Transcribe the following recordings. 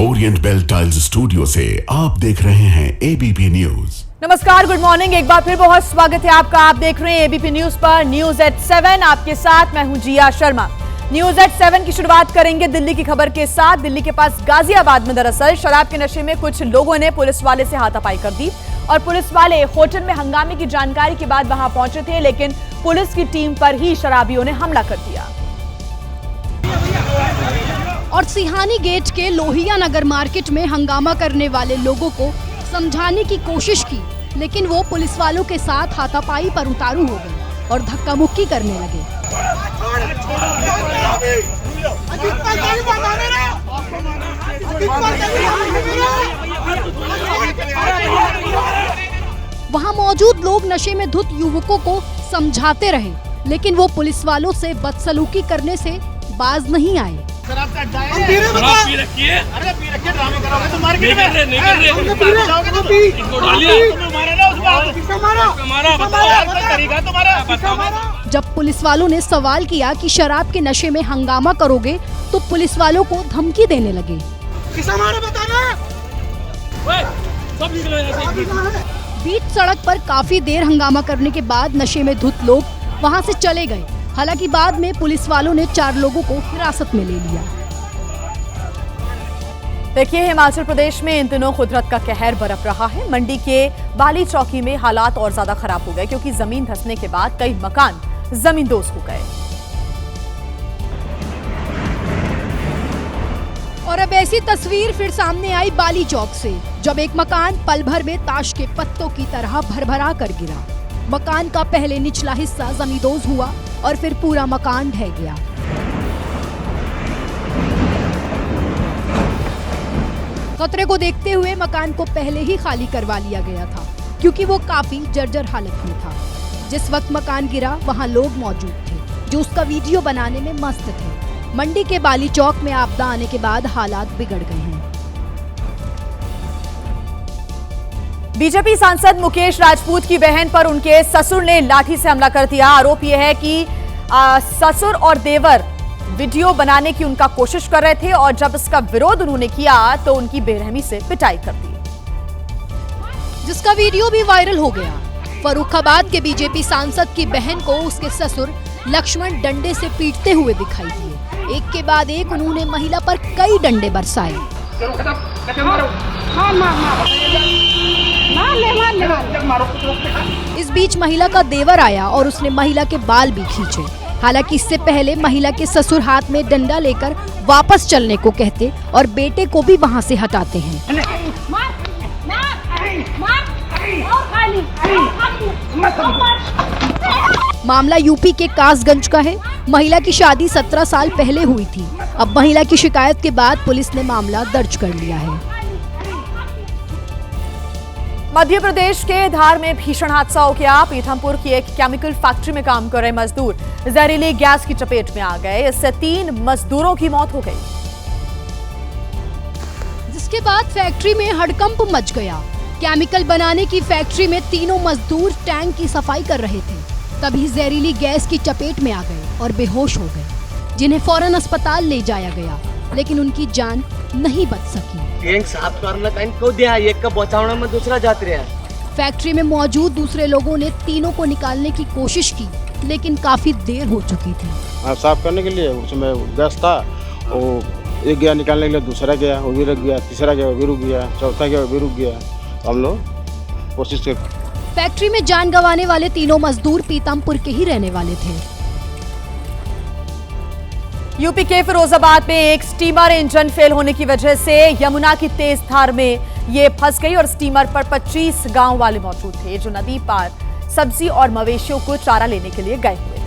Orient bell tiles studio से आप देख रहे हैं एबीपी न्यूज। नमस्कार, गुड मॉर्निंग। एक बार फिर बहुत स्वागत है आपका। आप देख रहे हैं एबीपी न्यूज पर न्यूज एट 7। आपके साथ मैं हूं जिया शर्मा। न्यूज एट 7 की शुरुआत करेंगे दिल्ली की खबर के साथ। दिल्ली के पास गाजियाबाद में दरअसल शराब के नशे में कुछ लोगों ने पुलिस वाले से हाथापाई कर दी और पुलिस वाले होटल में हंगामे की जानकारी के बाद वहां पहुंचे थे, लेकिन पुलिस की टीम पर ही शराबियों ने हमला कर दिया और सिहानी गेट के लोहिया नगर मार्केट में हंगामा करने वाले लोगों को समझाने की कोशिश की, लेकिन वो पुलिस वालों के साथ हाथापाई पर उतारू हो गए और धक्का मुक्की करने लगे। वहाँ मौजूद लोग नशे में धुत युवकों को समझाते रहे, लेकिन वो पुलिस वालों से बदसलूकी करने से बाज नहीं आए। शराब पी रखी है। अरे पी रखी है, ड्रामे करोगे तो मार के नहीं कर रहे इनको डालिए। मारा बताओ यार, कोई तरीका तुम्हारा बताओ। जब पुलिस वालों ने सवाल किया कि शराब के नशे में हंगामा करोगे, तो पुलिस वालों को धमकी देने लगे। बीच सड़क पर काफी देर हंगामा करने के बाद नशे में धुत लोग वहां से चले गए। हालांकि बाद में पुलिस वालों ने 4 लोगों को हिरासत में ले लिया। देखिए, हिमाचल प्रदेश में इन दिनों कुदरत का कहर बरप रहा है। मंडी के बाली चौकी में हालात और ज्यादा खराब हो गए, क्योंकि जमीन धंसने के बाद कई मकान जमींदोज हो गए। और अब ऐसी तस्वीर फिर सामने आई बाली चौक से, जब एक मकान पल भर में ताश के पत्तों की तरह भरभरा कर गिरा। मकान का पहले निचला हिस्सा जमींदोज हुआ और फिर पूरा मकान ढह गया। खतरे को देखते हुए मकान को पहले ही खाली करवा लिया गया था, क्योंकि वो काफी जर्जर हालत में था। जिस वक्त मकान गिरा वहां लोग मौजूद थे जो उसका वीडियो बनाने में मस्त थे। मंडी के बाली चौक में आपदा आने के बाद हालात बिगड़ गए हैं। बीजेपी सांसद मुकेश राजपूत की बहन पर उनके ससुर ने लाठी से हमला कर दिया। आरोप यह है कि ससुर और देवर वीडियो बनाने की उनका कोशिश कर रहे थे और जब इसका विरोध उन्होंने किया तो उनकी बेरहमी से पिटाई कर दी, जिसका वीडियो भी वायरल हो गया। फर्रुखाबाद के बीजेपी सांसद की बहन को उसके ससुर लक्ष्मण डंडे से पीटते हुए दिखाई दिए। एक के बाद एक उन्होंने महिला पर कई डंडे बरसाए। इस बीच महिला का देवर आया और उसने महिला के बाल भी खींचे। हालांकि इससे पहले महिला के ससुर हाथ में डंडा लेकर वापस चलने को कहते और बेटे को भी वहां से हटाते हैं। मामला यूपी के कासगंज का है। महिला की शादी 17 साल पहले हुई थी। अब महिला की शिकायत के बाद पुलिस ने मामला दर्ज कर लिया है। मध्य प्रदेश के धार में भीषण हादसा हो गया। पीथमपुर की एक केमिकल फैक्ट्री में काम कर रहे मजदूर जहरीले गैस की चपेट में आ गए। इससे 3 मजदूरों की मौत हो गई, जिसके बाद फैक्ट्री में हड़कंप मच गया। केमिकल बनाने की फैक्ट्री में तीनों मजदूर टैंक की सफाई कर रहे थे, तभी जहरीली गैस की चपेट में आ गए और बेहोश हो गए, जिन्हें फौरन अस्पताल ले जाया गया, लेकिन उनकी जान नहीं बच सकी। टैंक साफ करना टाइम को दिया, एक का बचावना में दूसरा जाते रहे। फैक्ट्री में मौजूद दूसरे लोगों ने तीनों को निकालने की कोशिश की, लेकिन काफी देर हो चुकी थी। साफ करने के लिए उसमें गैस था, वो एक गया निकालने के लिए, दूसरा गया वो भी रुक गया, तीसरा गया वो भी रुक गया, चौथा गया वो भी रुक गया। हम लोग कोशिश कर। फैक्ट्री में जान गंवाने वाले तीनों मजदूर पीतमपुर के ही रहने वाले थे। यूपी के फिरोजाबाद में एक स्टीमर इंजन फेल होने की वजह से यमुना की तेज धार में ये फंस गई और स्टीमर पर 25 गांव वाले मौजूद थे, जो नदी पार सब्जी और मवेशियों को चारा लेने के लिए गए हुए थे।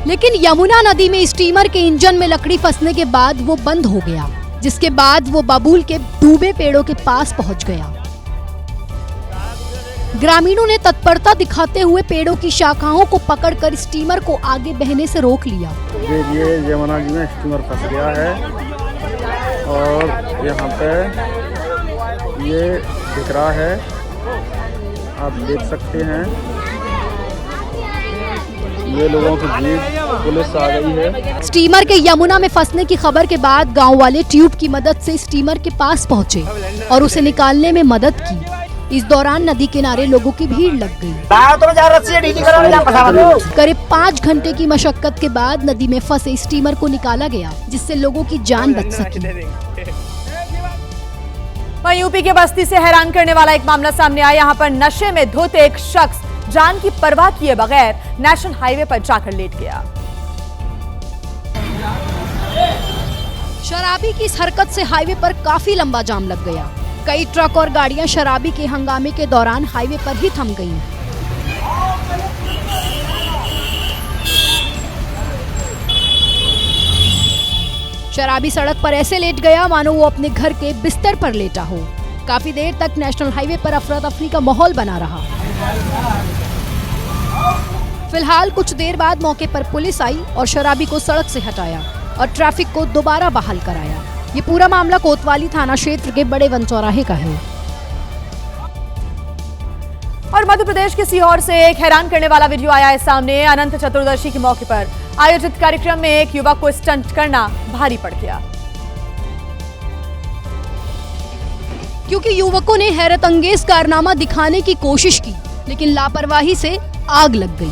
लेकिन यमुना नदी में स्टीमर के इंजन में लकड़ी फंसने के बाद वो बंद हो गया, जिसके बाद वो बबूल के डूबे पेड़ों के पास पहुंच गया। ग्रामीणों ने तत्परता दिखाते हुए पेड़ों की शाखाओं को पकड़कर स्टीमर को आगे बहने से रोक लिया। ये यमुना जी में स्टीमर फंस गया है और यहाँ पे ये दिख रहा है, आप देख सकते हैं। ये लोगों की भीड़, पुलिस आ गई है। स्टीमर के यमुना में फंसने की खबर के बाद गांव वाले ट्यूब की मदद से स्टीमर के पास पहुंचे और उसे निकालने में मदद की। इस दौरान नदी किनारे लोगों की भीड़ लग गई। करीब 5 घंटे की मशक्कत के बाद नदी में फंसे स्टीमर को निकाला गया, जिससे लोगों की जान बच सकी। वहीं यूपी के बस्ती से हैरान करने वाला एक मामला सामने आया। यहाँ पर नशे में धुत एक शख्स जान की परवाह किए बगैर नेशनल हाईवे पर जाकर लेट गया। शराबी की इस हरकत से हाईवे पर काफी लंबा जाम लग गया। कई ट्रक और गाड़ियां शराबी के हंगामे के दौरान हाईवे पर ही थम गईं। शराबी सड़क पर ऐसे लेट गया मानो वो अपने घर के बिस्तर पर लेटा हो। काफी देर तक नेशनल हाईवे पर अफरा तफरी का माहौल बना रहा। फिलहाल कुछ देर बाद मौके पर पुलिस आई और शराबी को सड़क से हटाया और ट्रैफिक को दोबारा बहाल कराया। ये पूरा मामला कोतवाली थाना क्षेत्र के बड़े वन चौराहे का है। और मध्य प्रदेश के सीहोर से एक हैरान करने वाला वीडियो आया है सामने। अनंत चतुर्दशी के मौके पर आयोजित कार्यक्रम में एक युवक को स्टंट करना भारी पड़ गया, क्योंकि युवकों ने हैरत अंगेज कारनामा दिखाने की कोशिश की, लेकिन लापरवाही से आग लग गई।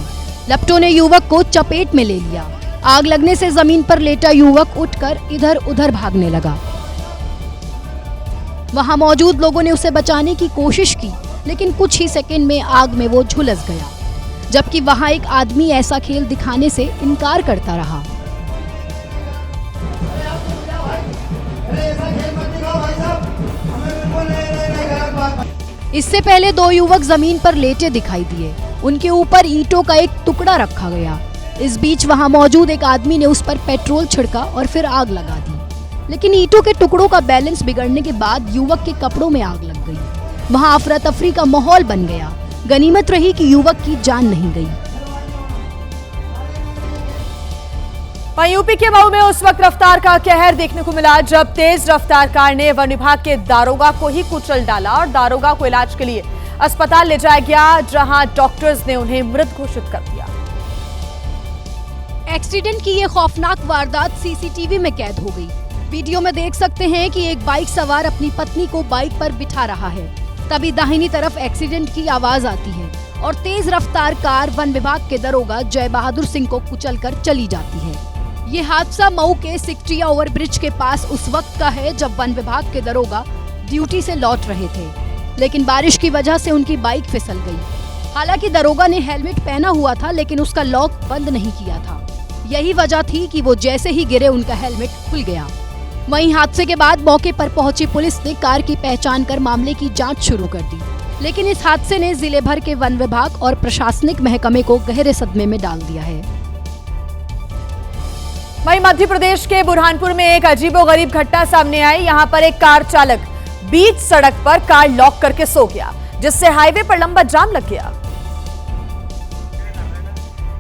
लपटों ने युवक को चपेट में ले लिया। आग लगने से जमीन पर लेटा युवक उठकर इधर उधर भागने लगा। वहां मौजूद लोगों ने उसे बचाने की कोशिश की, लेकिन कुछ ही सेकंड में आग में वो झुलस गया, जबकि वहां एक आदमी ऐसा खेल दिखाने से इनकार करता रहा। इससे पहले 2 युवक जमीन पर लेटे दिखाई दिए। उनके ऊपर ईंटों का एक टुकड़ा रखा गया। इस बीच वहां मौजूद एक आदमी ने उस पर पेट्रोल छिड़का और फिर आग लगा दी, लेकिन ईंटों के टुकड़ों का बैलेंस बिगड़ने के बाद युवक के कपड़ों में आग लग गई। वहां अफरा तफरी का माहौल बन गया। गनीमत रही कि युवक की जान नहीं गई। वहीं यूपी के मऊ में उस वक्त रफ्तार का कहर देखने को मिला जब तेज रफ्तार कार ने वन विभाग के दारोगा को ही कुचल डाला और दारोगा को इलाज के लिए अस्पताल ले जाया गया, जहां डॉक्टर्स ने उन्हें मृत घोषित कर दिया। एक्सीडेंट की ये खौफनाक वारदात सीसीटीवी में कैद हो गई। वीडियो में देख सकते हैं कि एक बाइक सवार अपनी पत्नी को बाइक पर बिठा रहा है। तभी दाहिनी तरफ एक्सीडेंट की आवाज आती है और तेज रफ्तार कार वन विभाग के दरोगा जय बहादुर सिंह को कुचलकर चली जाती है। ये हादसा मऊ के सिकटिया ओवरब्रिज के पास उस वक्त का है जब वन विभाग के दरोगा ड्यूटी से लौट रहे थे, लेकिन बारिश की वजह से उनकी बाइक फिसल गई। हालांकि दरोगा ने हेलमेट पहना हुआ था, लेकिन उसका लॉक बंद नहीं किया था। यही वजह थी कि वो जैसे ही गिरे उनका हेलमेट खुल गया। वहीं हादसे के बाद मौके पर पहुंची पुलिस ने कार की पहचान कर मामले की जांच शुरू कर दी, लेकिन इस हादसे ने जिले भर के वन विभाग और प्रशासनिक महकमे को गहरे सदमे में डाल दिया है। वहीं मध्य प्रदेश के बुरहानपुर में एक अजीबोगरीब घटना सामने आई। यहाँ पर एक कार चालक बीच सड़क पर कार लॉक करके सो गया, जिससे हाईवे पर लंबा जाम लग गया।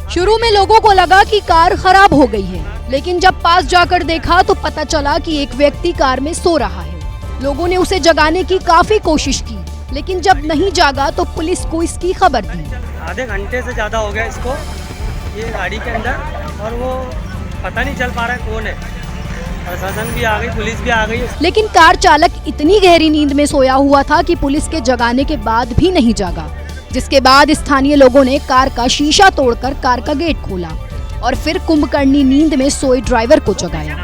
शुरू में लोगों को लगा कि कार खराब हो गई है, लेकिन जब पास जाकर देखा तो पता चला कि एक व्यक्ति कार में सो रहा है। लोगों ने उसे जगाने की काफी कोशिश की, लेकिन जब नहीं जागा तो पुलिस को इसकी खबर दी। आधे घंटे से ज्यादा हो गया इसको ये गाड़ी के अंदर, और वो पता नहीं चल पा रहा है कौन है। प्रशासन भी आ गई, पुलिस भी आ गई, लेकिन कार चालक इतनी गहरी नींद में सोया हुआ था कि पुलिस के जगाने के बाद भी नहीं जागा, जिसके बाद स्थानीय लोगों ने कार का शीशा तोड़कर कार का गेट खोला और फिर कुंभकर्णी नींद में सोए ड्राइवर को जगाया।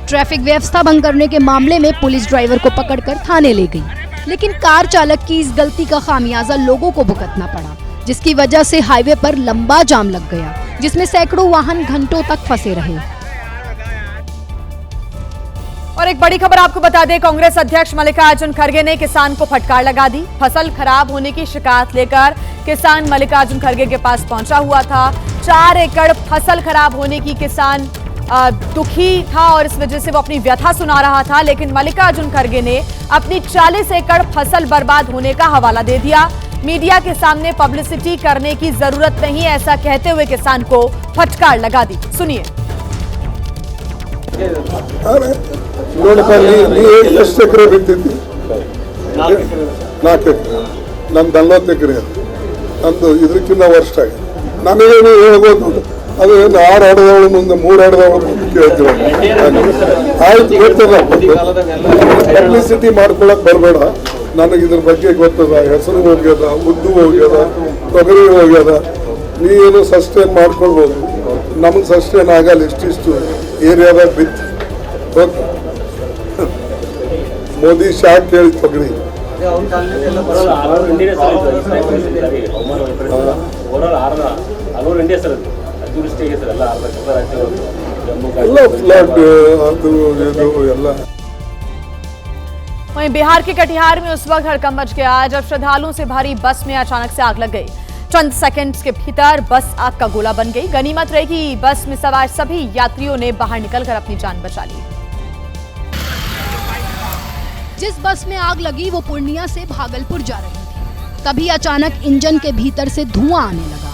ट्रैफिक व्यवस्था भंग करने के मामले में पुलिस ड्राइवर को पकड़कर थाने ले गई, लेकिन कार चालक की इस गलती का खामियाजा लोगों को भुगतना पड़ा, जिसकी वजह से हाईवे पर लंबा जाम लग गया, जिसमें सैकड़ों वाहन घंटों तक फंसे रहे। और एक बड़ी खबर आपको बता दें, कांग्रेस अध्यक्ष मल्लिकार्जुन खड़गे ने किसान को फटकार लगा दी। फसल खराब होने की शिकायत लेकर किसान मल्लिकार्जुन खड़गे के पास पहुंचा हुआ था। 4 एकड़ फसल खराब होने की किसान दुखी था और इस वजह से वो अपनी व्यथा सुना रहा था, लेकिन मल्लिकार्जुन खड़गे ने अपनी 40 एकड़ फसल बर्बाद होने का हवाला दे दिया। मीडिया के सामने पब्लिसिटी करने की जरूरत नहीं, ऐसा कहते हुए किसान को फटकार लगा दी। सुनिए। ಎಷ್ಟು ಎಕರೆ ಬಿತ್ತಿದ್ದಿ? 4 ಎಕರೆ. ನನ್ನ 40 ಎಕರೆ. ನಂದು ಇದಕ್ಕಿಂತ ವರ್ಷ ಆಗಿದೆ. ನನಗೆ ಹೇಳ್ಬೋದು ಅದೇನು 6 ಆಡದವಳು ಮುಂದೆ 3 ಆಡದವಳು ಮುಂದೆ ಕೇಳ್ತೀವಿ. ಆಯ್ತು ಗೊತ್ತಲ್ಲ, ಪಬ್ಲಿಸಿಟಿ ಮಾಡ್ಕೊಳಕ್ ಬರಬೇಡ. ನನಗೆ ಇದ್ರ ಬಗ್ಗೆ ಗೊತ್ತದ, ಹೆಸರು ಹೋಗ್ಯದ, ಉದ್ದು ಹೋಗ್ಯದ, ತೊಗರಿ ಹೋಗ್ಯದ. ನೀನು ಸಸ್ಟೇನ್ ಮಾಡ್ಕೊಳ್ಬೋದು, ನಮಗೆ ಸಸ್ಟೇನ್ ಆಗಲ್ಲ. ಇಷ್ಟಿಷ್ಟು ಏರಿಯಾದಾಗ ಬಿತ್ತು ಗೊತ್ತ. ಮೋದಿ ಶಾಕ್ ಕೇಳಿ ತೊಗರಿ ಎಲ್ಲ ಫ್ಲಡ್ ಅದು ಇದು ಎಲ್ಲ. वहीं बिहार के कटिहार में उस वक्त हड़कंप मच गया जब श्रद्धालुओं से भरी बस में अचानक से आग लग गई। चंद सेकंड्स के भीतर बस आग का गोला बन गई। गनीमत रही कि बस में सवार सभी यात्रियों ने बाहर निकलकर अपनी जान बचा ली। जिस बस में आग लगी वो पूर्णिया से भागलपुर जा रही थी। तभी अचानक इंजन के भीतर से धुआं आने लगा,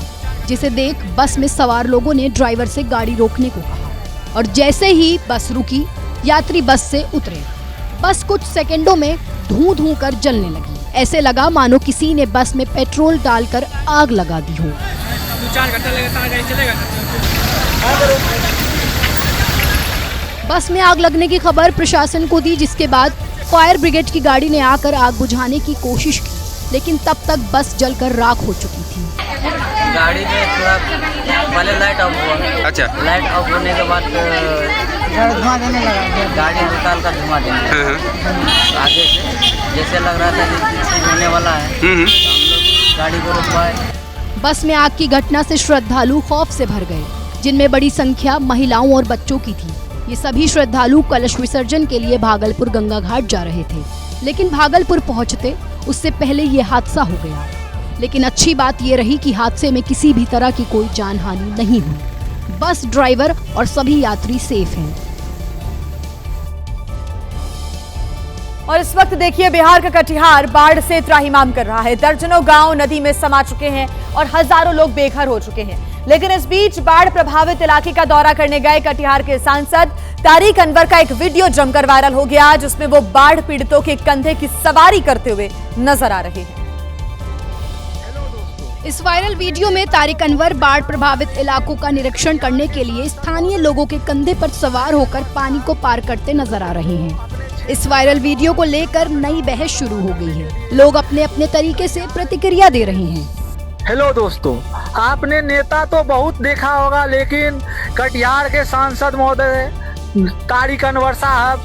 जिसे देख बस में सवार लोगों ने ड्राइवर से गाड़ी रोकने को कहा और जैसे ही बस रुकी यात्री बस से उतरे। बस कुछ सेकंडों में धूं धूं कर जलने लगी। ऐसे लगा मानो किसी ने बस में पेट्रोल डालकर आग लगा दी हो। बस में आग लगने की खबर प्रशासन को दी, जिसके बाद फायर ब्रिगेड की गाड़ी ने आकर आग बुझाने की कोशिश की, लेकिन तब तक बस जलकर राख हो चुकी थी। गाड़ी में थोड़ा पहले लाइट ऑफ हुआ। अच्छा। लाइट ऑफ होने के बाद धुआं देने लगा, गाड़ी निकाल कर धुआं देने लगा। आगे से जैसे लग रहा था कि चीज होने वाला है, तो हम लोग गाड़ी को रुकवाए। बस में आग की घटना से श्रद्धालु खौफ से भर गए, जिनमें बड़ी संख्या महिलाओं और बच्चों की थी। ये सभी श्रद्धालु कलश विसर्जन के लिए भागलपुर गंगा घाट जा रहे थे, लेकिन भागलपुर पहुंचते उससे पहले ये हादसा हो गया। लेकिन अच्छी बात ये रही कि हादसे में किसी भी तरह की कोई जान हानि नहीं हुई। बस ड्राइवर और सभी यात्री सेफ हैं। और इस वक्त देखिए बिहार का कटिहार बाढ़ से त्राहिमाम कर रहा है। दर्जनों गांव नदी में समा चुके हैं और हजारों लोग बेघर हो चुके हैं। लेकिन इस बीच बाढ़ प्रभावित इलाके का दौरा करने गए कटिहार के सांसद तारिक अनवर का एक वीडियो जमकर वायरल हो गया, जिसमें वो बाढ़ पीड़ितों के कंधे की सवारी करते हुए नजर आ रहे हैं। इस वायरल वीडियो में तारिक अनवर बाढ़ प्रभावित इलाकों का निरीक्षण करने के लिए स्थानीय लोगों के कंधे पर सवार होकर पानी को पार करते नजर आ रहे हैं। इस वायरल वीडियो को लेकर नई बहस शुरू हो गई है। लोग अपने अपने तरीके से प्रतिक्रिया दे रहे हैं। हेलो दोस्तों, आपने नेता तो बहुत देखा होगा, लेकिन कटिहार के सांसद महोदय तारिक अनवर साहब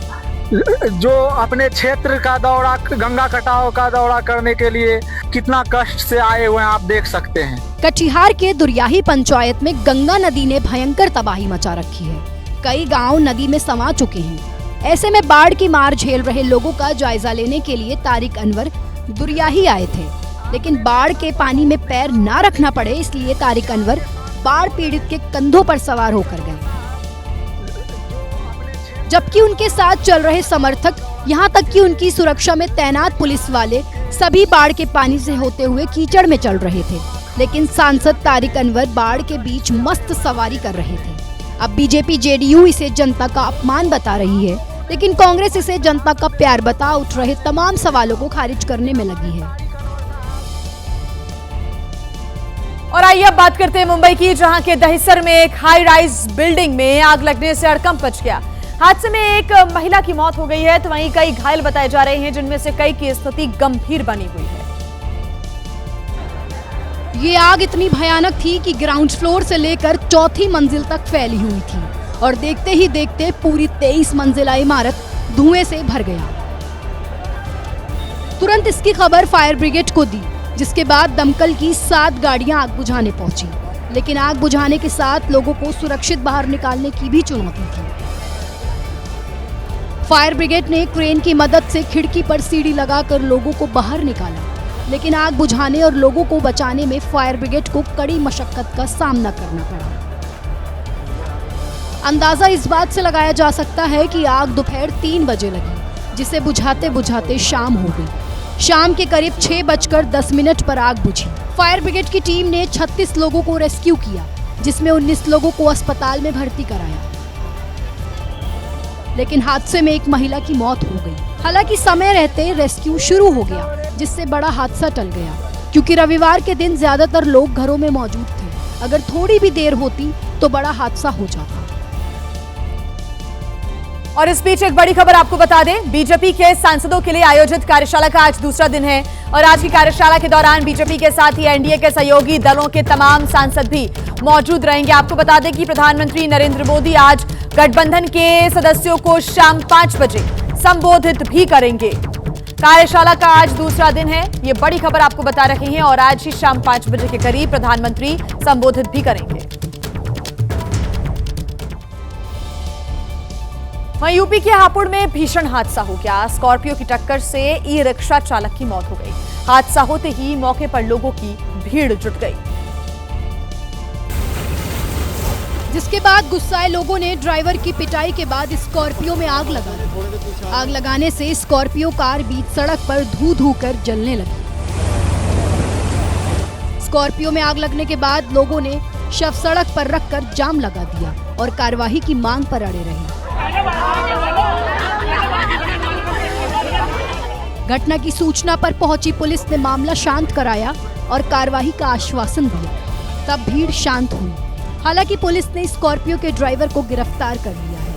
जो अपने क्षेत्र का दौरा, गंगा कटाव का दौरा करने के लिए कितना कष्ट से आए हुए हैं, आप देख सकते हैं। कटिहार के दुरियाही पंचायत में गंगा नदी ने भयंकर तबाही मचा रखी है। कई गांव नदी में समा चुके हैं। ऐसे में बाढ़ की मार झेल रहे लोगों का जायजा लेने के लिए तारिक अनवर दुरियाही आए थे, लेकिन बाढ़ के पानी में पैर ना रखना पड़े इसलिए तारिक अनवर बाढ़ पीड़ित के कंधों पर सवार होकर गए। जबकि उनके साथ चल रहे समर्थक, यहाँ तक कि उनकी सुरक्षा में तैनात पुलिस वाले सभी बाढ़ के पानी से होते हुए कीचड़ में चल रहे थे। लेकिन सांसद तारिक अनवर बाढ़ के बीच मस्त सवारी कर रहे थे। अब बीजेपी जेडीयू इसे जनता का अपमान बता रही है, लेकिन कांग्रेस इसे जनता का प्यार बता उठ रहे तमाम सवालों को खारिज करने में लगी है। और आइए अब बात करते हैं मुंबई की, जहां के दहिसर में एक हाई राइज बिल्डिंग में आग लगने से हड़कंप मच गया। हादसे में एक महिला की मौत हो गई है, तो वहीं कई घायल बताए जा रहे हैं, जिनमें से कई की स्थिति गंभीर बनी हुई है। ये आग इतनी भयानक थी कि ग्राउंड फ्लोर से लेकर चौथी मंजिल तक फैली हुई थी और देखते ही देखते पूरी 23 मंजिला इमारत धुएं से भर गया। तुरंत इसकी खबर फायर ब्रिगेड को दी, जिसके बाद दमकल की 7 गाड़ियां आग बुझाने पहुंची। लेकिन आग बुझाने के साथ लोगों को सुरक्षित बाहर निकालने की भी चुनौती थी। फायर ब्रिगेड ने क्रेन की मदद से खिड़की पर सीढ़ी लगाकर लोगों को बाहर निकाला, लेकिन आग बुझाने और लोगों को बचाने में फायर ब्रिगेड को कड़ी मशक्कत का सामना करना पड़ा। अंदाजा इस बात से लगाया जा सकता है कि आग दोपहर 3 बजे लगी, जिसे बुझाते बुझाते शाम हो गई। शाम के करीब 6:10 पर आग बुझी। फायर ब्रिगेड की टीम ने 36 लोगों को रेस्क्यू किया, जिसमें 19 लोगों को अस्पताल में भर्ती कराया। लेकिन हादसे में एक महिला की मौत हो गई। हालांकि समय रहते रेस्क्यू शुरू हो गया, जिससे बड़ा हादसा टल गया, क्योंकि रविवार के दिन ज्यादातर लोग घरों में मौजूद थे। अगर थोड़ी भी देर होती तो बड़ा हादसा हो जाता। और इस बीच एक बड़ी खबर आपको बता दें, बीजेपी के सांसदों के लिए आयोजित कार्यशाला का आज दूसरा दिन है और आज की कार्यशाला के दौरान बीजेपी के साथ ही एनडीए के सहयोगी दलों के तमाम सांसद भी मौजूद रहेंगे। आपको बता दें कि प्रधानमंत्री नरेंद्र मोदी आज गठबंधन के सदस्यों को शाम 5 बजे संबोधित भी करेंगे। कार्यशाला का आज दूसरा दिन है, ये बड़ी खबर आपको बता रहे हैं और आज ही शाम 5 बजे के करीब प्रधानमंत्री संबोधित भी करेंगे। वहीं यूपी के हापुड़ में भीषण हादसा हो गया। स्कॉर्पियो की टक्कर से ई रिक्शा चालक की मौत हो गई। हादसा होते ही मौके पर लोगों की भीड़ जुट गई, जिसके बाद गुस्साए लोगों ने ड्राइवर की पिटाई के बाद स्कॉर्पियो में आग लगा दी। आग लगाने से स्कॉर्पियो कार बीच सड़क पर धू धू कर जलने लगी। स्कॉर्पियो में आग लगने के बाद लोगों ने शव सड़क पर रखकर जाम लगा दिया और कार्यवाही की मांग पर अड़े रहे। घटना की सूचना पर पहुंची पुलिस ने मामला शांत कराया और कार्यवाही का आश्वासन दिया। तब भीड़ शांत हुई। हालांकि पुलिस ने स्कॉर्पियो के ड्राइवर को गिरफ्तार कर लिया है।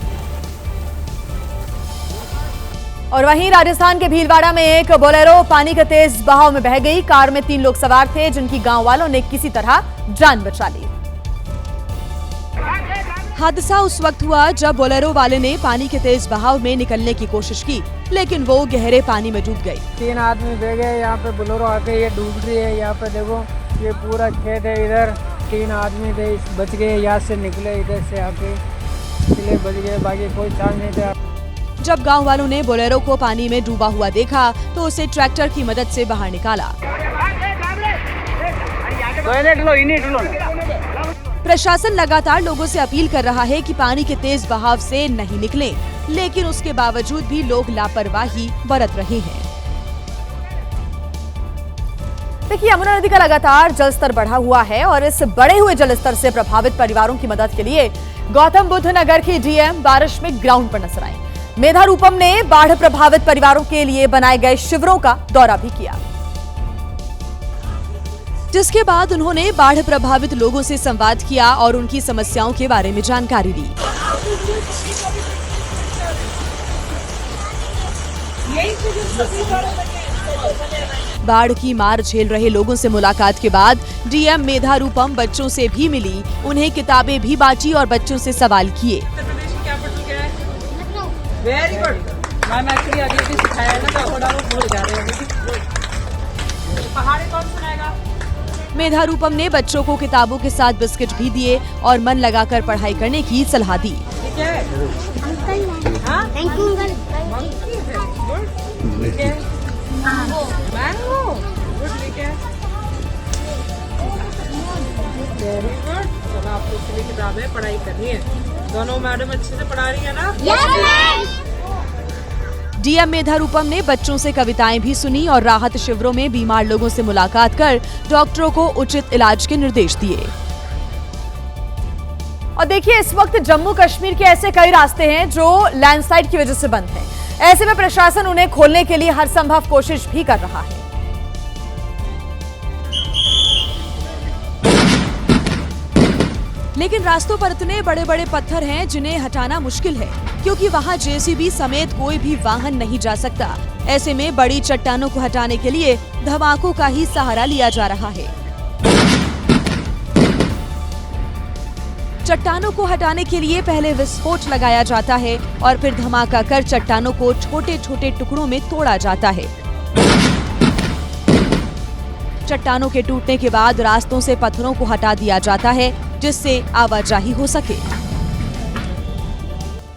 और वहीं राजस्थान के भीलवाड़ा में एक बोलेरो पानी के तेज बहाव में बह गई। कार में 3 लोग सवार थे, जिनकी गांव वालों ने किसी तरह जान बचा ली। हादसा उस वक्त हुआ जब बोलेरो वाले ने पानी के तेज बहाव में निकलने की कोशिश की, लेकिन वो गहरे पानी में डूब गई। 3 आदमी बह गए। यहाँ पे बोलेरो आके ये डूब रही है। यहाँ पे देखो ये पूरा खेत है, इधर 3 आदमी थे, बच गए, यहाँ से निकले इधर से आके, इसलिए बच गए, बाकी कोई चांस नहीं था। जब गांव वालों ने बोलेरो को पानी में डूबा हुआ देखा तो उसे ट्रैक्टर की मदद से बाहर निकाला। प्रशासन लगातार लोगों से अपील कर रहा है कि पानी के तेज बहाव से नहीं निकलें, लेकिन उसके बावजूद भी लोग लापरवाही बरत रहे हैं। देखिए, यमुना नदी का लगातार जलस्तर बढ़ा हुआ है और इस बढ़े हुए जलस्तर से प्रभावित परिवारों की मदद के लिए गौतम बुद्ध नगर की डीएम बारिश में ग्राउंड पर नजर आई। मेधा रूपम ने बाढ़ प्रभावित परिवारों के लिए बनाए गए शिविरों का दौरा भी किया, जिसके बाद उन्होंने बाढ़ प्रभावित लोगों से संवाद किया और उनकी समस्याओं के बारे में जानकारी दी। बाढ़ की मार झेल रहे लोगों से मुलाकात के बाद डीएम मेधा रूपम बच्चों से भी मिली, उन्हें किताबें भी बांटी और बच्चों से सवाल किए। Very good. मैम एक्चुअली अभी भी सिखाया है ना, तो थोड़ा वो भूल जा रहे हैं। पहाड़ी कौन सुनाएगा? मेधा रूपम ने बच्चों को किताबों के साथ बिस्किट भी दिए और मन लगाकर पढ़ाई करने की सलाह दी। ठीक है? हाँ? मैंगो गुड, ठीक है। Very good. चलो आपको इसलिए किताबें पढ़ाई करनी है। दोनों मैडम अच्छे से पढ़ा रही है ना? डीएम मेधा रूपम ने बच्चों से कविताएं भी सुनी और राहत शिविरों में बीमार लोगों से मुलाकात कर डॉक्टरों को उचित इलाज के निर्देश दिए। और देखिए, इस वक्त जम्मू कश्मीर के ऐसे कई रास्ते हैं जो लैंडस्लाइड की वजह से बंद हैं। ऐसे में प्रशासन उन्हें खोलने के लिए हर संभव कोशिश भी कर रहा है। लेकिन रास्तों पर इतने बड़े बड़े पत्थर हैं जिन्हें हटाना मुश्किल है, क्योंकि वहां जेसीबी समेत कोई भी वाहन नहीं जा सकता। ऐसे में बड़ी चट्टानों को हटाने के लिए धमाकों का ही सहारा लिया जा रहा है। चट्टानों को हटाने के लिए पहले विस्फोट लगाया जाता है और फिर धमाका कर चट्टानों को छोटे छोटे टुकड़ों में तोड़ा जाता है। चट्टानों के टूटने के बाद रास्तों से पत्थरों को हटा दिया जाता है, जिससे आवाजाही हो सके।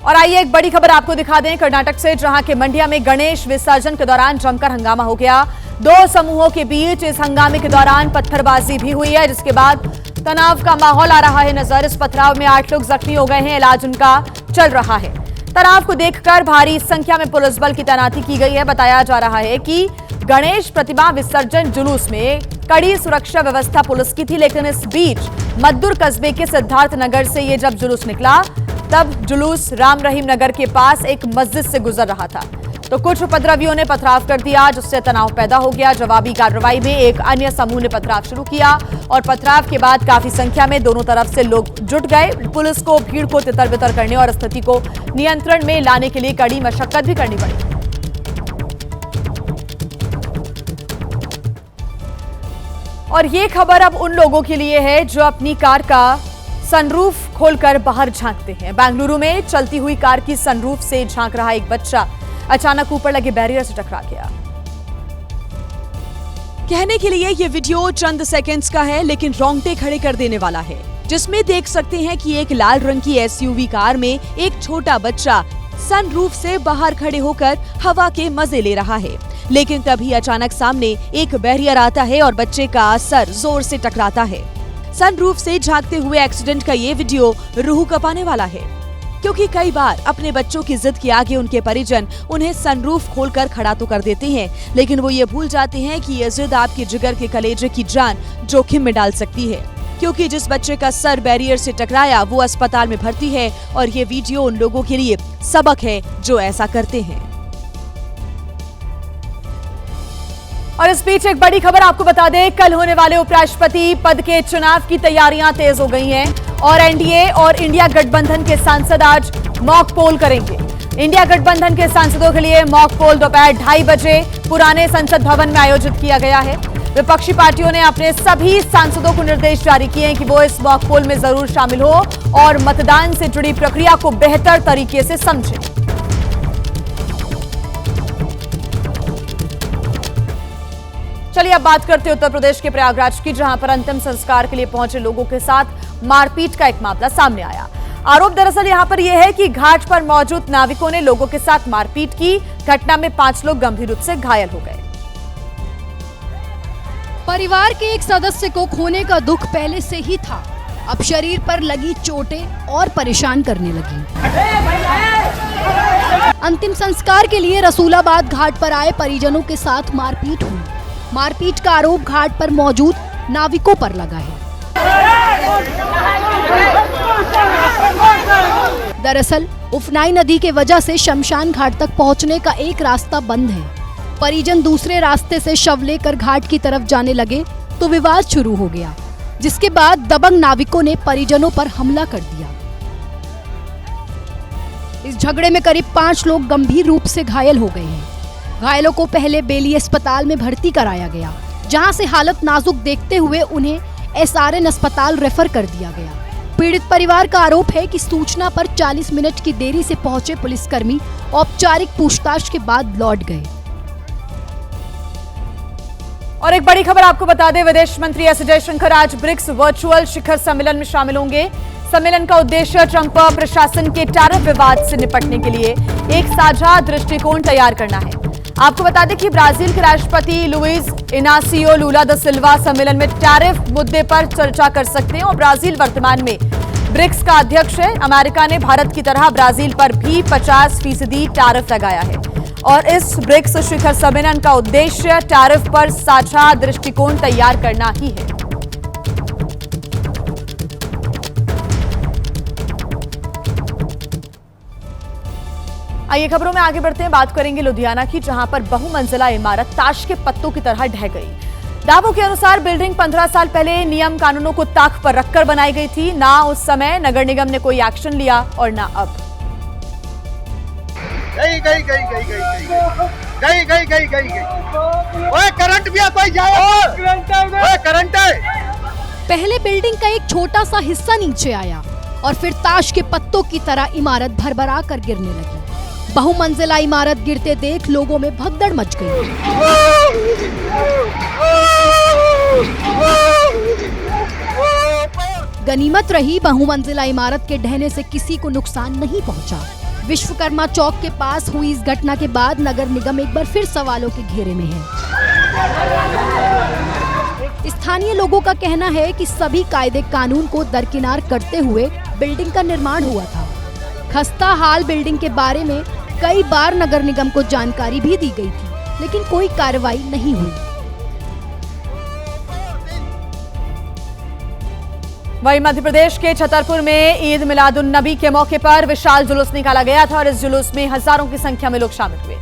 और आइए एक बड़ी खबर आपको दिखा दें कर्नाटक से, जहां के मंडिया में गणेश विसर्जन के दौरान जमकर हंगामा हो गया। 2 समूहों के बीच इस हंगामे के दौरान पत्थरबाजी भी हुई है, जिसके बाद तनाव का माहौल आ रहा है नजर। इस पथराव में 8 लोग जख्मी हो गए हैं, इलाज उनका चल रहा है। तनाव को देखकर भारी संख्या में पुलिस बल की तैनाती की गई है। बताया जा रहा है कि गणेश प्रतिमा विसर्जन जुलूस में कड़ी सुरक्षा व्यवस्था पुलिस की थी, लेकिन इस बीच मद्दुर कस्बे के सिद्धार्थ नगर से ये जब जुलूस निकला, तब जुलूस राम रहीम नगर के पास एक मस्जिद से गुजर रहा था। तो कुछ उपद्रवियों ने पथराव कर दिया, जिससे तनाव पैदा हो गया। जवाबी कार्रवाई में एक अन्य समूह ने पथराव शुरू किया और पथराव के बाद काफी संख्या में दोनों तरफ से लोग जुट गए। पुलिस को भीड़ को तितर-बितर करने और स्थिति को नियंत्रण में लाने के लिए कड़ी मशक्कत भी करनी पड़ी। और ये खबर अब उन लोगों के लिए है जो अपनी कार का सनरूफ खोलकर बाहर झांकते हैं। बेंगलुरु में चलती हुई कार की सनरूफ से झांक रहा एक बच्चा अचानक ऊपर लगे बैरियर से टकरा गया। कहने के लिए ये वीडियो चंद सेकंड्स का है, लेकिन रोंगटे खड़े कर देने वाला है, जिसमें देख सकते हैं कि एक लाल रंग की एसयूवी कार में एक छोटा बच्चा सनरूफ से बाहर खड़े होकर हवा के मजे ले रहा है। लेकिन तभी अचानक सामने एक बैरियर आता है और बच्चे का सर जोर से टकराता है। सनरूफ से झांकते हुए एक्सीडेंट का ये वीडियो रूह कपाने वाला है, क्योंकि कई बार अपने बच्चों की जिद के आगे उनके परिजन उन्हें सनरूफ खोलकर खड़ा तो कर देते हैं, लेकिन वो ये भूल जाते हैं कि ये जिद आपके जिगर के कलेजे की जान जोखिम में डाल सकती है। क्योंकि जिस बच्चे का सर बैरियर से टकराया वो अस्पताल में भर्ती है और ये वीडियो उन लोगों के लिए सबक है जो ऐसा करते हैं। और इस बीच एक बड़ी खबर आपको बता दें, कल होने वाले उपराष्ट्रपति पद के चुनाव की तैयारियां तेज हो गई हैं और एनडीए और इंडिया गठबंधन के सांसद आज मॉक पोल करेंगे। इंडिया गठबंधन के सांसदों के लिए मॉक पोल दोपहर 2:30 बजे पुराने संसद भवन में आयोजित किया गया है। विपक्षी पार्टियों ने अपने सभी सांसदों को निर्देश जारी किए हैं कि वो इस मॉक पोल में जरूर शामिल हो और मतदान से जुड़ी प्रक्रिया को बेहतर तरीके से समझें। चलिए अब बात करते हैं उत्तर प्रदेश के प्रयागराज की, जहां पर अंतिम संस्कार के लिए पहुंचे लोगों के साथ मारपीट का एक मामला सामने आया। आरोप दरअसल यहां पर यह है कि घाट पर मौजूद नाविकों ने लोगों के साथ मारपीट की। घटना में 5 लोग गंभीर रूप से घायल हो गए। परिवार के एक सदस्य को खोने का दुख पहले से ही था, अब शरीर पर लगी चोटें और परेशान करने लगी। अंतिम संस्कार के लिए रसूलाबाद घाट पर आए परिजनों के साथ मारपीट हुई। मारपीट का आरोप घाट पर मौजूद नाविकों पर लगा है। दरअसल उफनाई नदी के वजह से शमशान घाट तक पहुंचने का एक रास्ता बंद है। परिजन दूसरे रास्ते से शव लेकर घाट की तरफ जाने लगे तो विवाद शुरू हो गया, जिसके बाद दबंग नाविकों ने परिजनों पर हमला कर दिया। इस झगड़े में करीब 5 लोग गंभीर रूप से घायल हो गए हैं। घायलों को पहले बेली अस्पताल में भर्ती कराया गया, जहां से हालत नाजुक देखते हुए उन्हें एसआरएन अस्पताल रेफर कर दिया गया। पीड़ित परिवार का आरोप है कि सूचना पर 40 मिनट की देरी से पहुंचे पुलिसकर्मी औपचारिक पूछताछ के बाद लौट गए। और एक बड़ी खबर आपको बता दें, विदेश मंत्री एस जयशंकर आज ब्रिक्स वर्चुअल शिखर सम्मेलन में शामिल होंगे। सम्मेलन का उद्देश्य ट्रंप प्रशासन के टैरिफ विवाद से निपटने के लिए एक साझा दृष्टिकोण तैयार करना है। आपको बता दें कि ब्राजील के राष्ट्रपति लुइस इनासियो लूला दा सिल्वा सम्मेलन में टैरिफ मुद्दे पर चर्चा कर सकते हैं और ब्राजील वर्तमान में ब्रिक्स का अध्यक्ष है। अमेरिका ने भारत की तरह ब्राजील पर भी 50% टैरिफ लगाया है और इस ब्रिक्स शिखर सम्मेलन का उद्देश्य टैरिफ पर साझा दृष्टिकोण तैयार करना ही है। आइए खबरों में आगे बढ़ते हैं, बात करेंगे लुधियाना की, जहां पर बहुमंजिला इमारत ताश के पत्तों की तरह ढह गई। दावों के अनुसार बिल्डिंग 15 साल पहले नियम कानूनों को ताक पर रखकर बनाई गई थी। ना उस समय नगर निगम ने कोई एक्शन लिया और ना अब। गई ओए करंट भी कोई जाए, ओए करंट है। पहले बिल्डिंग का एक छोटा सा हिस्सा नीचे आया और फिर ताश के पत्तों की तरह इमारत भरभरा कर गिरने लगी। बहुमंजिला इमारत गिरते देख लोगों में भगदड़ मच गई। गनीमत रही, बहुमंजिला इमारत के ढहने से किसी को नुकसान नहीं पहुंचा। विश्वकर्मा चौक के पास हुई इस घटना के बाद नगर निगम एक बार फिर सवालों के घेरे में है। स्थानीय लोगों का कहना है कि सभी कायदे कानून को दरकिनार करते हुए बिल्डिंग का निर्माण हुआ था। खस्ता हाल बिल्डिंग के बारे में कई बार नगर निगम को जानकारी भी दी गई थी, लेकिन कोई कार्रवाई नहीं हुई। वहीं मध्य प्रदेश के छतरपुर में ईद मिलादुन नबी के मौके पर विशाल जुलूस निकाला गया था और इस जुलूस में हजारों की संख्या में लोग शामिल हुए।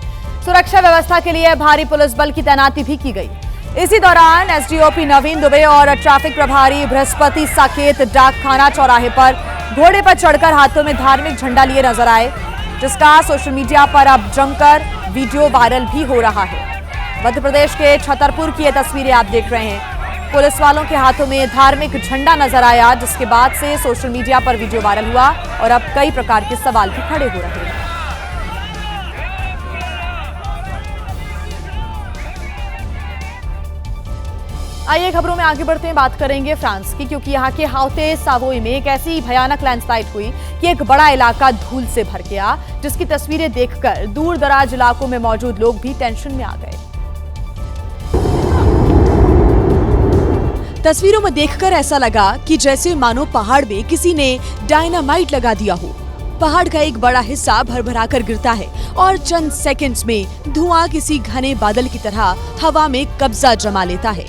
सुरक्षा व्यवस्था के लिए भारी पुलिस बल की तैनाती भी की गई। इसी दौरान एसडीओपी नवीन दुबे और ट्रैफिक प्रभारी बृहस्पति साकेत डाकखाना चौराहे पर घोड़े पर चढ़कर हाथों में धार्मिक झंडा लिए नजर आए, जिसका सोशल मीडिया पर अब जमकर वीडियो वायरल भी हो रहा है। मध्य प्रदेश के छतरपुर की ये तस्वीरें आप देख रहे हैं। पुलिस वालों के हाथों में धार्मिक झंडा नजर आया, जिसके बाद से सोशल मीडिया पर वीडियो वायरल हुआ और अब कई प्रकार के सवाल भी खड़े हो रहे हैं। आइए खबरों में आगे बढ़ते हैं, बात करेंगे फ्रांस की, क्योंकि यहाँ के हाउते सावोई में एक ऐसी भयानक लैंडस्लाइड हुई कि एक बड़ा इलाका धूल से भर गया, जिसकी तस्वीरें देखकर दूर दराज इलाकों में मौजूद लोग भी टेंशन में आ गए। तस्वीरों में देखकर ऐसा लगा कि जैसे मानो पहाड़ में किसी ने डायनामाइट लगा दिया हो। पहाड़ का एक बड़ा हिस्सा भरभराकर गिरता है और चंद सेकंड्स में धुआं किसी घने बादल की तरह हवा में कब्जा जमा लेता है।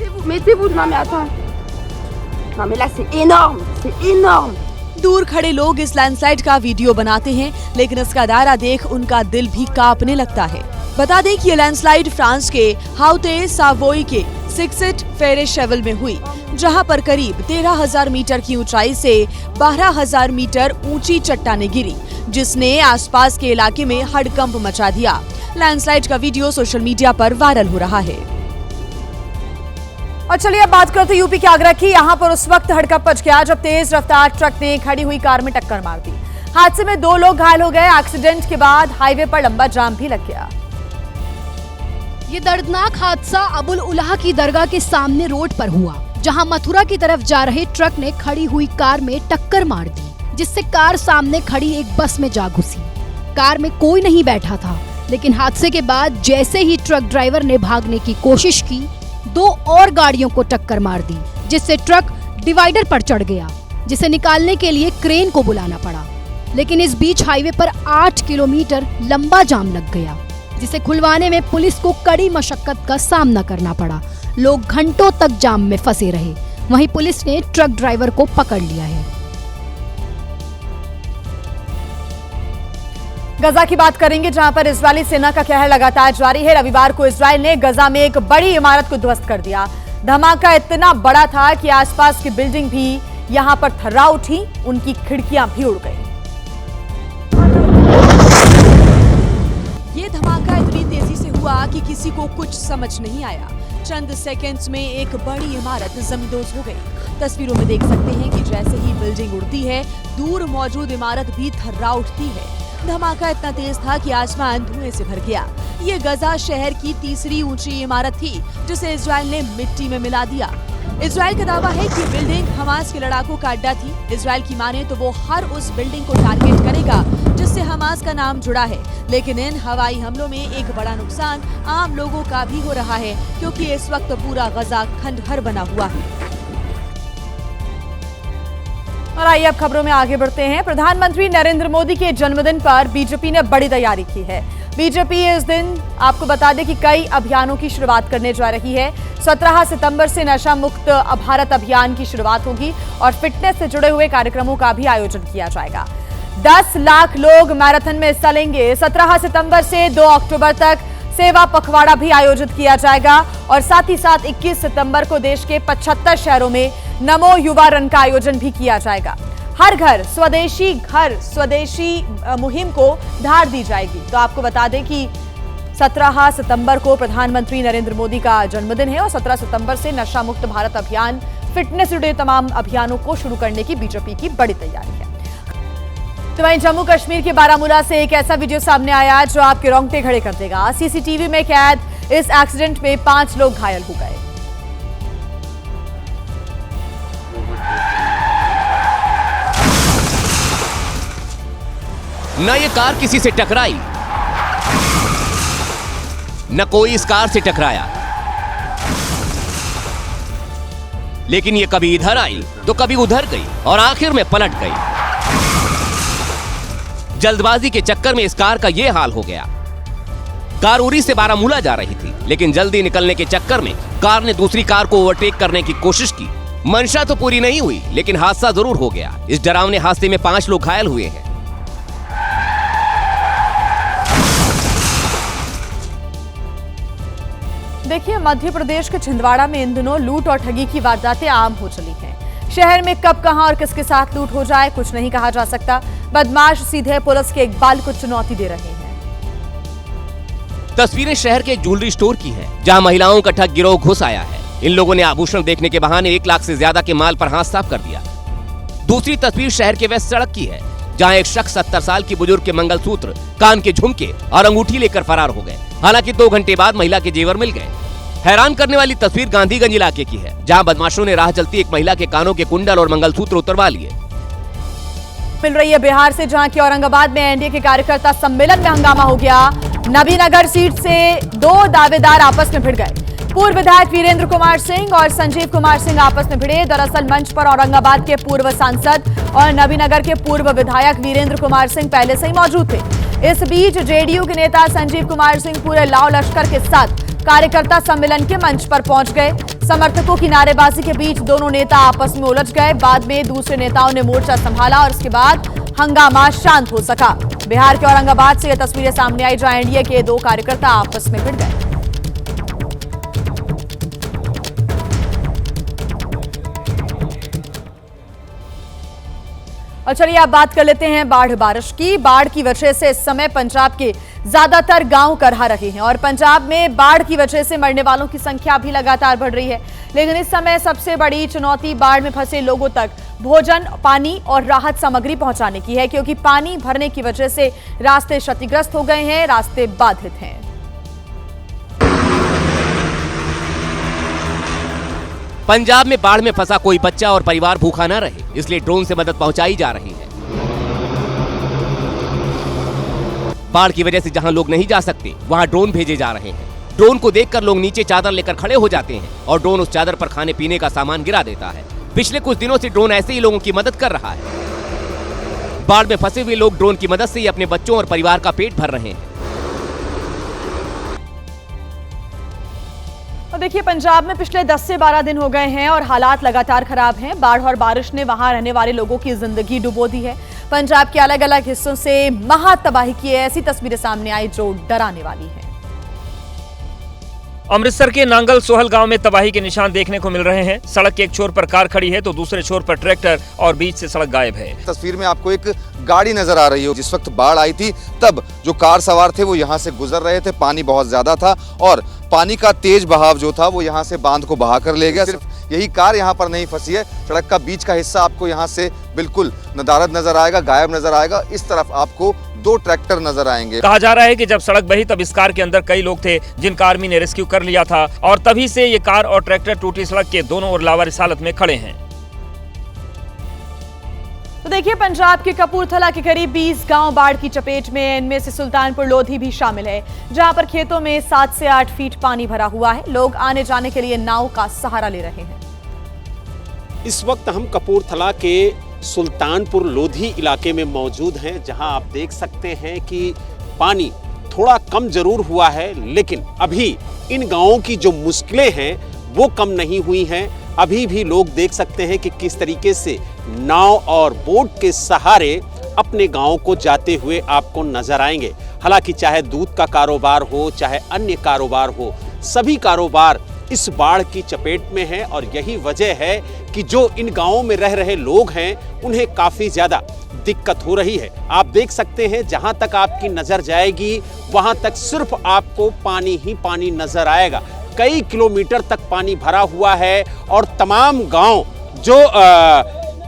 दूर खड़े लोग इस लैंडस्लाइड का वीडियो बनाते हैं, लेकिन इसका दायरा देख उनका दिल भी कांपने लगता है। बता दें कि ये लैंडस्लाइड फ्रांस के हाउते सावोई के सिक्सेट फेरेशेवल में हुई, जहां पर करीब 13,000 मीटर की ऊंचाई से 12,000 मीटर ऊंची चट्टानें गिरी, जिसने आसपास के इलाके में हड़कंप मचा दिया। लैंडस्लाइड का वीडियो सोशल मीडिया पर वायरल हो रहा है। और चलिए अब बात करते हैं यूपी के आगरा की। यहाँ पर उस वक्त हड़कंप मच गया जब तेज रफ्तार ट्रक ने खड़ी हुई कार में टक्कर मार दी। हादसे में 2 लोग घायल हो गए। एक्सीडेंट के बाद हाईवे पर लंबा जाम भी लग गया। ये दर्दनाक हादसा अबुल उलाह की दरगाह के सामने रोड पर हुआ, जहां मथुरा की तरफ जा रहे ट्रक ने खड़ी हुई कार में टक्कर मार दी, जिससे कार सामने खड़ी एक बस में जा घुसी। कार में कोई नहीं बैठा था, लेकिन हादसे के बाद जैसे ही ट्रक ड्राइवर ने भागने की कोशिश की, 2 और गाड़ियों को टक्कर मार दी, जिससे ट्रक डिवाइडर पर चढ़ गया, जिसे निकालने के लिए क्रेन को बुलाना पड़ा। लेकिन इस बीच हाईवे पर 8 किलोमीटर लंबा जाम लग गया, जिसे खुलवाने में पुलिस को कड़ी मशक्कत का सामना करना पड़ा। लोग घंटों तक जाम में फंसे रहे। वहीं पुलिस ने ट्रक ड्राइवर को पकड़ लिया है। गजा की बात करेंगे, जहां पर इजरायली सेना का कहर लगातार जारी है। रविवार को इजरायल ने गजा में एक बड़ी इमारत को ध्वस्त कर दिया। धमाका इतना बड़ा था कि आसपास की बिल्डिंग भी यहां पर थर्रा उठी, उनकी खिड़कियां भी उड़ गई। ये धमाका इतनी तेजी से हुआ कि किसी को कुछ समझ नहीं आया। चंद सेकंड्स में एक बड़ी इमारत जमींदोज हो गई। तस्वीरों में देख सकते हैं कि जैसे ही बिल्डिंग उड़ती है, दूर मौजूद इमारत भी थर्रा उठती है। धमाका इतना तेज था कि आसमान धुएं से भर गया। ये गजा शहर की तीसरी ऊंची इमारत थी, जिसे इजरायल ने मिट्टी में मिला दिया। इजरायल का दावा है कि बिल्डिंग हमास के लड़ाकों का अड्डा थी। इजरायल की माने तो वो हर उस बिल्डिंग को टारगेट करेगा जिससे हमास का नाम जुड़ा है। लेकिन इन हवाई हमलों में एक बड़ा नुकसान आम लोगों का भी हो रहा है, क्योंकि इस वक्त पूरा गजा खंडहर बना हुआ है। और आइए अब खबरों में आगे बढ़ते हैं। प्रधानमंत्री नरेंद्र मोदी के जन्मदिन पर बीजेपी ने बड़ी तैयारी की है। बीजेपी इस दिन आपको बता दें कि कई अभियानों की शुरुआत करने जा रही है। 17 सितंबर से नशा मुक्त भारत अभियान की शुरुआत होगी और फिटनेस से जुड़े हुए कार्यक्रमों का भी आयोजन किया जाएगा। 10 लाख लोग मैराथन में हिस्सा लेंगे। 17 सितंबर से 2 अक्टूबर तक सेवा पखवाड़ा भी आयोजित किया जाएगा और साथ ही साथ 21 सितंबर को देश के 75 शहरों में नमो युवा रन का आयोजन भी किया जाएगा। हर घर स्वदेशी मुहिम को धार दी जाएगी। तो आपको बता दें कि 17 सितंबर को प्रधानमंत्री नरेंद्र मोदी का जन्मदिन है और 17 सितंबर से नशा मुक्त भारत अभियान, फिटनेस से जुड़े तमाम अभियानों को शुरू करने की बीजेपी की बड़ी तैयारी है। तो वहीं जम्मू कश्मीर के बारामूला से एक ऐसा वीडियो सामने आया जो आपके रोंगटे खड़े कर देगा। सीसीटीवी में कैद इस एक्सीडेंट में 5 लोग घायल हो गए। न ये कार किसी से टकराई, न कोई इस कार से टकराया, लेकिन ये कभी इधर आई तो कभी उधर गई और आखिर में पलट गई। जल्दबाजी के चक्कर में इस कार का ये हाल हो गया। कार उरी से बारामूला जा रही थी, लेकिन जल्दी निकलने के चक्कर में कार ने दूसरी कार को ओवरटेक करने की कोशिश की। मंशा तो पूरी नहीं हुई, लेकिन हादसा जरूर हो गया। इस डरावने हादसे में 5 लोग घायल हुए हैं। देखिए, मध्य प्रदेश के छिंदवाड़ा में इन दिनों लूट और ठगी की वारदातें आम हो चली हैं। शहर में कब कहां और किसके साथ लूट हो जाए कुछ नहीं कहा जा सकता। बदमाश सीधे पुलिस के इकबाल को चुनौती दे रहे हैं। तस्वीरें शहर के ज्वेलरी स्टोर की हैं, जहां महिलाओं का ठग गिरोह घुस आया है। इन लोगों ने आभूषण देखने के बहाने 1 लाख से ज्यादा के माल पर हाथ साफ कर दिया। दूसरी तस्वीर शहर के वेस्ट सड़क की है, जहां एक शख्स 70 साल की बुजुर्ग के मंगलसूत्र, कान के झुमके और अंगूठी लेकर फरार हो गए। हालांकि 2 घंटे बाद महिला के जेवर मिल गए। हैरान करने वाली तस्वीर गांधीगंज इलाके की है, जहां बदमाशों ने राह चलती एक महिला के कानों के कुंडल और मंगलसूत्र उतरवा लिए। मिल रही है बिहार से, जहां की औरंगाबाद में एनडीए के कार्यकर्ता सम्मेलन में हंगामा हो गया। नबीनगर सीट से 2 दावेदार आपस में भिड़ गए। पूर्व विधायक वीरेंद्र कुमार सिंह और संजीव कुमार सिंह आपस में भिड़े। दरअसल मंच पर औरंगाबाद के पूर्व सांसद और नबीनगर के पूर्व विधायक वीरेंद्र कुमार सिंह पहले से ही मौजूद थे। इस बीच जेडीयू के नेता संजीव कुमार सिंह पूरे लाव लश्कर के साथ कार्यकर्ता सम्मेलन के मंच पर पहुंच गए। समर्थकों की नारेबाजी के बीच दोनों नेता आपस में उलझ गए। बाद में दूसरे नेताओं ने मोर्चा संभाला और इसके बाद हंगामा शांत हो सका। बिहार के औरंगाबाद से ये तस्वीरें सामने आई, जहां एनडीए के 2 कार्यकर्ता आपस में भिड़ गए। और चलिए अब बात कर लेते हैं बारिश की। बाढ़ की वजह से इस समय पंजाब के ज्यादातर गांव करहा रहे हैं और पंजाब में बाढ़ की वजह से मरने वालों की संख्या भी लगातार बढ़ रही है। लेकिन इस समय सबसे बड़ी चुनौती बाढ़ में फंसे लोगों तक भोजन, पानी और राहत सामग्री पहुंचाने की है, क्योंकि पानी भरने की वजह से रास्ते क्षतिग्रस्त हो गए हैं, रास्ते बाधित हैं। पंजाब में बाढ़ में फंसा कोई बच्चा और परिवार भूखा न रहे, इसलिए ड्रोन से मदद पहुंचाई जा रही है। बाढ़ की वजह से जहां लोग नहीं जा सकते, वहां ड्रोन भेजे जा रहे हैं। ड्रोन को देखकर लोग नीचे चादर लेकर खड़े हो जाते हैं और ड्रोन उस चादर पर खाने पीने का सामान गिरा देता है। पिछले कुछ दिनों से ड्रोन ऐसे ही लोगों की मदद कर रहा है। बाढ़ में फंसे हुए लोग ड्रोन की मदद से ही अपने बच्चों और परिवार का पेट भर रहे हैं। और देखिए, पंजाब में पिछले 10 से 12 दिन हो गए हैं और हालात लगातार खराब हैं। बाढ़ और बारिश ने वहां रहने वाले लोगों की जिंदगी डुबो दी है। पंजाब के अलग अलग हिस्सों से महा तबाही की ऐसी तस्वीरें सामने आई जो डराने वाली है। अमृतसर के नांगल सोहल गांव में तबाही के निशान देखने को मिल रहे हैं। सड़क के एक छोर पर कार खड़ी है तो दूसरे छोर पर ट्रैक्टर और बीच से सड़क गायब है। तस्वीर में आपको एक गाड़ी नजर आ रही हो। जिस वक्त बाढ़ आई थी तब जो कार सवार थे वो यहाँ से गुजर रहे थे। पानी बहुत ज्यादा था और पानी का तेज बहाव जो था वो यहाँ से बांध को बहा कर ले गया। सिर्फ यही कार यहाँ पर नहीं फंसी है, सड़क का बीच का हिस्सा आपको यहाँ से बिल्कुल नदारद नजर आएगा, गायब नजर आएगा। इस तरफ आपको 2 ट्रैक्टर नजर आएंगे। कहा जा रहा है कि जब सड़क बही तब इस कार के अंदर कई लोग थे जिनका आर्मी ने रेस्क्यू कर लिया था और तभी से ये कार और ट्रैक्टर टूटी सड़क के दोनों ओर लावारिस हालत में खड़े हैं। तो देखिए, पंजाब के कपूरथला के करीब 20 गांव बाढ़ की चपेट में, इनमें से सुल्तानपुर लोधी भी शामिल है, जहां पर खेतों में 7 से 8 फीट पानी भरा हुआ है। लोग आने जाने के लिए नाव का सहारा ले रहे हैं। इस वक्त हम कपूरथला के सुल्तानपुर लोधी इलाके में मौजूद हैं, जहां आप देख सकते हैं कि पानी थोड़ा कम जरूर हुआ है, लेकिन अभी इन गांवों की जो मुश्किलें हैं वो कम नहीं हुई हैं। अभी भी लोग देख सकते हैं कि किस तरीके से नाव और बोट के सहारे अपने गांव को जाते हुए आपको नजर आएंगे। हालांकि चाहे दूध का कारोबार हो, चाहे अन्य कारोबार हो, सभी कारोबार इस बाढ़ की चपेट में है और यही वजह है कि जो इन गांवों में रह रहे लोग हैं उन्हें काफी ज्यादा दिक्कत हो रही है। आप देख सकते हैं जहां तक आपकी नजर जाएगी वहां तक सिर्फ आपको पानी ही पानी नजर आएगा। कई किलोमीटर तक पानी भरा हुआ है और तमाम गांव जो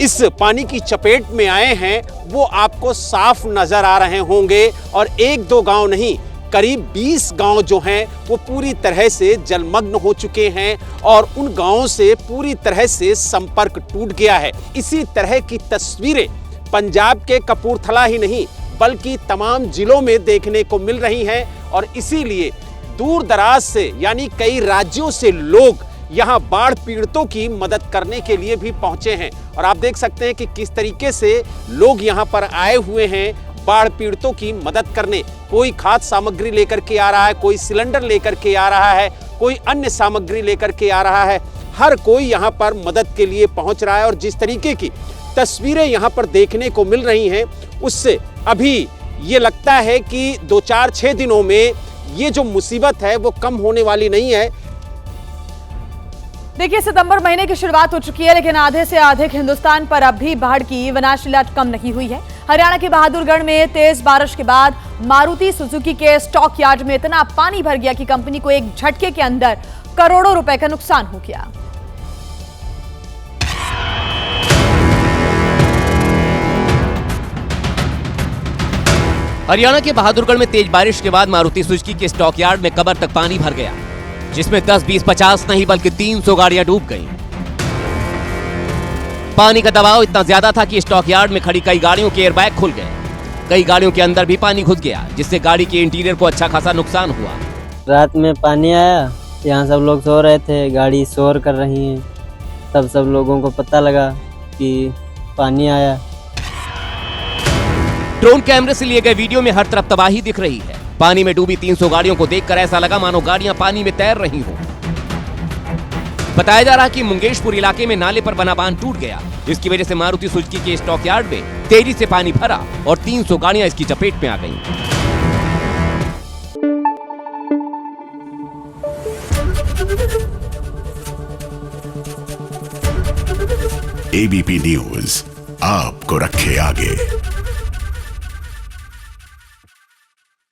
इस पानी की चपेट में आए हैं वो आपको साफ नजर आ रहे होंगे और 1-2 गांव नहीं, करीब 20 गांव जो हैं वो पूरी तरह से जलमग्न हो चुके हैं और उन गांवों से पूरी तरह से संपर्क टूट गया है। इसी तरह की तस्वीरें पंजाब के कपूरथला ही नहीं बल्कि तमाम जिलों में देखने को मिल रही हैं और इसीलिए दूर दराज से यानी कई राज्यों से लोग यहाँ बाढ़ पीड़ितों की मदद करने के लिए भी पहुंचे हैं। और आप देख सकते हैं कि किस तरीके से लोग यहाँ पर आए हुए हैं बाढ़ पीड़ितों की मदद करने। कोई खाद्य सामग्री लेकर के आ रहा है, कोई सिलेंडर लेकर के आ रहा है, कोई अन्य सामग्री लेकर के आ रहा है। हर कोई यहाँ पर मदद के लिए पहुंच रहा है और जिस तरीके की तस्वीरें यहाँ पर देखने को मिल रही हैं उससे अभी ये लगता है कि 2-4-6 दिनों में ये जो मुसीबत है वो कम होने वाली नहीं है। देखिए, सितंबर महीने की शुरुआत हो चुकी है, लेकिन आधे से अधिक हिंदुस्तान पर अब भी बाढ़ की विनाशलीला कम नहीं हुई है। हरियाणा के बहादुरगढ़ में तेज बारिश के बाद मारुति सुजुकी के स्टॉक यार्ड में इतना पानी भर गया कि कंपनी को एक झटके के अंदर करोड़ों रुपए का नुकसान हो गया। हरियाणा के बहादुरगढ़ में तेज बारिश के बाद मारुति सुजुकी के स्टॉक यार्ड में कमर तक पानी भर गया, जिसमें 10, 20, 50 नहीं बल्कि 300 गाड़ियां डूब गईं। पानी का दबाव इतना ज्यादा था कि स्टॉक यार्ड में खड़ी कई गाड़ियों के एयरबैग खुल गए। कई गाड़ियों के अंदर भी पानी घुस गया, जिससे गाड़ी के इंटीरियर को अच्छा खासा नुकसान हुआ। रात में पानी आया, यहाँ सब लोग सो रहे थे, गाड़ी शोर कर रही है, तब सब लोगों को पता लगा कि पानी आया। ड्रोन कैमरे से लिए गए वीडियो में हर तरफ तबाही दिख रही है। पानी में डूबी 300 गाड़ियों को देखकर ऐसा लगा मानो गाड़ियां पानी में तैर रही हों। बताया जा रहा कि मुंगेशपुर इलाके में नाले पर बना बांध टूट गया, जिसकी वजह से मारुति सुजुकी के स्टॉक यार्ड में तेजी से पानी भरा और 300 गाड़ियां इसकी चपेट में आ गईं। एबीपी न्यूज आपको रखे आगे।